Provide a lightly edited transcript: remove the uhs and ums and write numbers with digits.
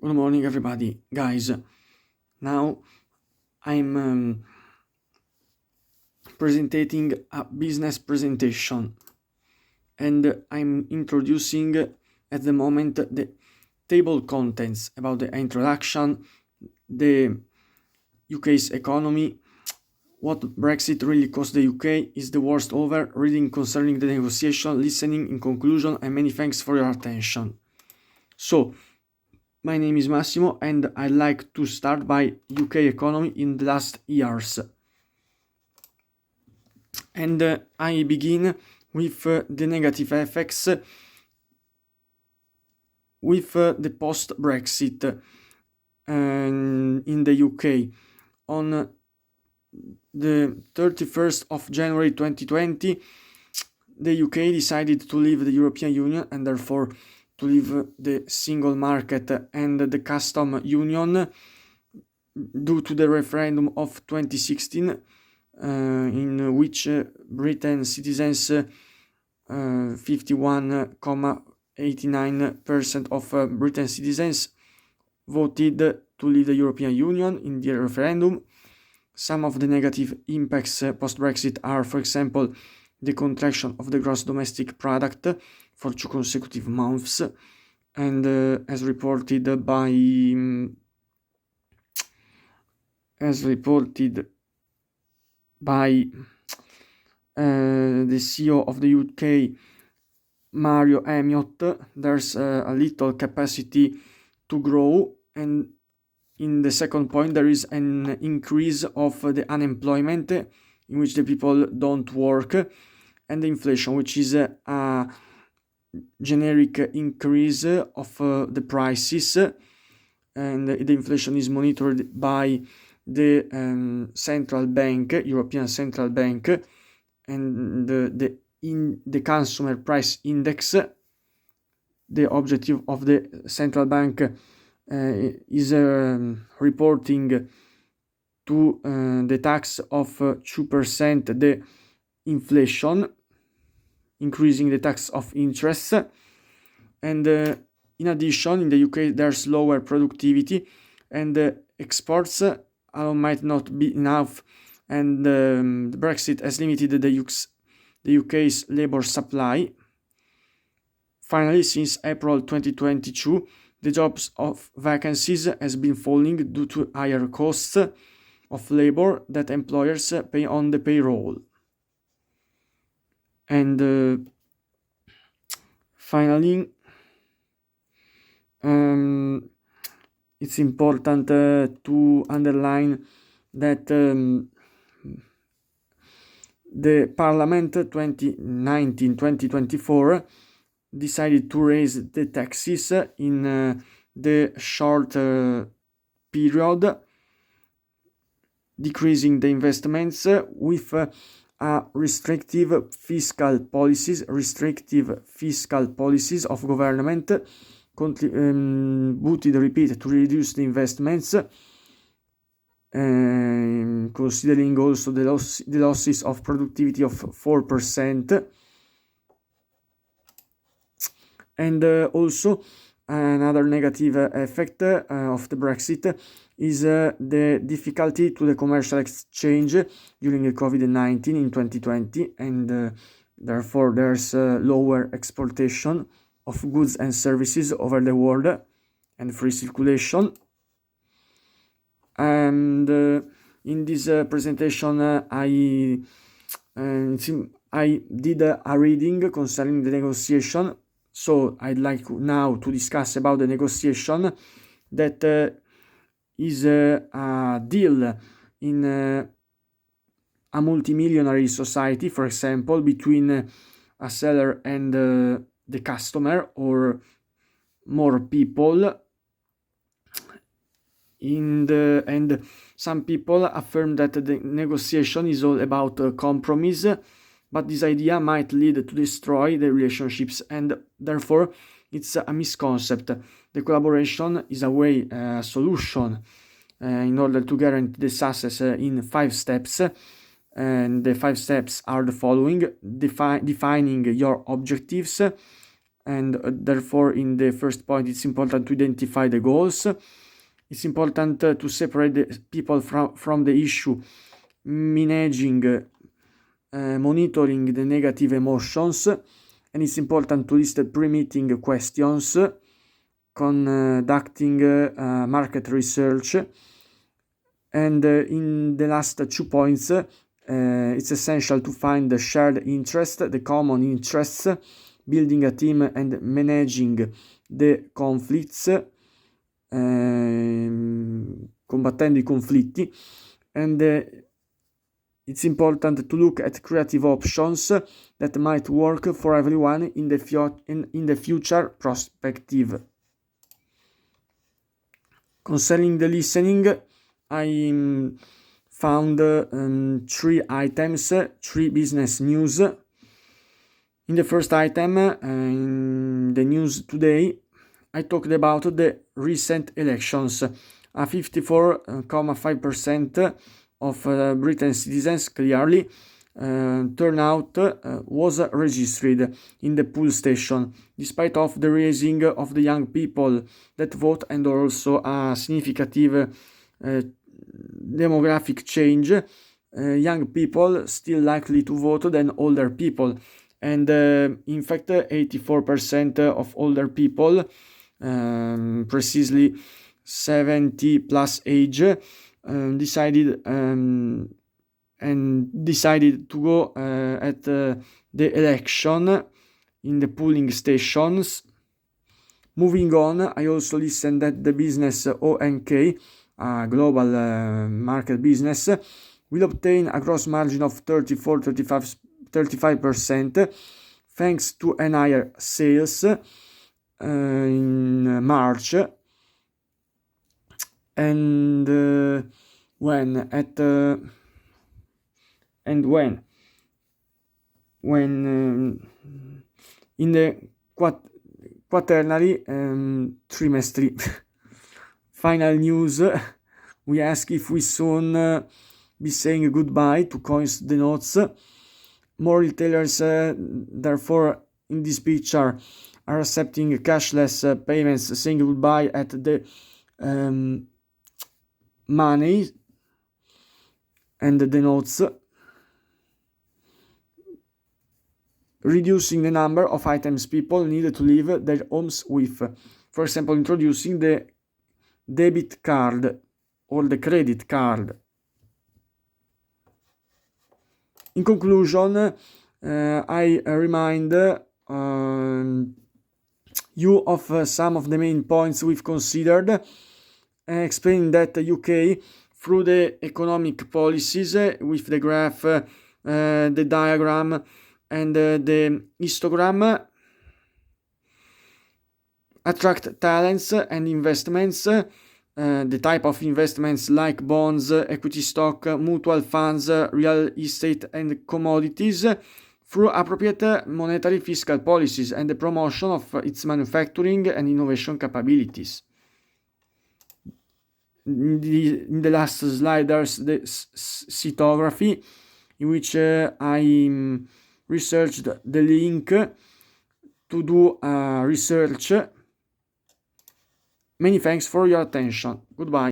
Good morning, everybody. Guys, now I'm presenting a business presentation and I'm introducing at the moment the table contents about the introduction, the UK's economy, what Brexit really cost the UK, is the worst over, reading concerning the negotiation, listening in conclusion, and many thanks for your attention. So, my name is Massimo and I'd like to start by UK economy in the last years. And I begin with the negative effects with the post-Brexit in the UK. On the 31st of January 2020, the UK decided to leave the European Union and therefore to leave the single market and the custom union due to the referendum of 2016 in which Britain citizens 51.89% of Britain citizens voted to leave the European Union in the referendum. Some of the negative impacts post-Brexit are, for example, the contraction of the gross domestic product for 2 consecutive months, and as reported by the CEO of the UK, Mario Amiot, there's a little capacity to grow, and in the second point there is an increase of the unemployment in which the people don't work, and the inflation, which is a generic increase of the prices, and the inflation is monitored by the central bank, European Central Bank, and the consumer price index. The objective of the central bank is reporting to the tax of 2% the inflation, increasing the tax of interest, and in addition in the UK there's lower productivity and exports might not be enough, and the Brexit has limited the UK's labor supply. Finally, since April 2022, the jobs of vacancies has been falling due to higher costs of labor that employers pay on the payroll. And finally, it's important to underline that the Parliament 2019-2024 decided to raise the taxes in the short period, decreasing the investments with restrictive fiscal policies of government contributed to reduce the investments, considering also the losses of productivity of 4%. And also another negative effect of the Brexit is the difficulty to the commercial exchange during the COVID-19 in 2020, and therefore there's lower exportation of goods and services over the world and free circulation. And in this presentation I did a reading concerning the negotiation. So I'd like now to discuss about the negotiation that is a deal in a multimillionary society, for example, between a seller and the customer or more people. And some people affirm that the negotiation is all about compromise, but this idea might lead to destroy the relationships, and therefore it's a misconcept. The collaboration is a way, solution in order to guarantee the success in 5 steps, and the 5 steps are the following: defining your objectives, and therefore in the first point it's important to identify the goals. It's important to separate the people from the issue, managing, monitoring the negative emotions, and it's important to list pre-meeting questions, conducting market research, and in the last 2 points it's essential to find the shared interest, the common interests, building a team and managing the conflicts, combattendo I conflitti, and it's important to look at creative options that might work for everyone in the future perspective. Concerning the listening, I found 3 items, 3 business news. In the first item, in the news today, I talked about the recent elections. A 54.5% of Britain's citizens clearly turnout was registered in the poll station, despite of the raising of the young people that vote and also a significant demographic change. Young people still likely to vote than older people, and in fact 84% of older people, precisely 70 plus age, decided to go at the election in the polling stations. Moving on, I also listened that the business ONK, a global market business, will obtain a gross margin of 34-35% thanks to an higher sales in March, and when in the quaternary trimestry. Final news, we ask if we soon be saying goodbye to coins denotes. More retailers, therefore, in this picture are accepting cashless payments, saying goodbye at the money and the notes, reducing the number of items people need to leave their homes with. For example, introducing the debit card or the credit card. In conclusion, I remind you of some of the main points we've considered, explaining that the UK, through the economic policies with the graph, the diagram, and the histogram, attract talents and investments, the type of investments like bonds, equity stock, mutual funds, real estate and commodities, through appropriate monetary fiscal policies and the promotion of its manufacturing and innovation capabilities. In the last slide there's the cytography, in which I researched the link to do research. Many thanks for your attention. Goodbye.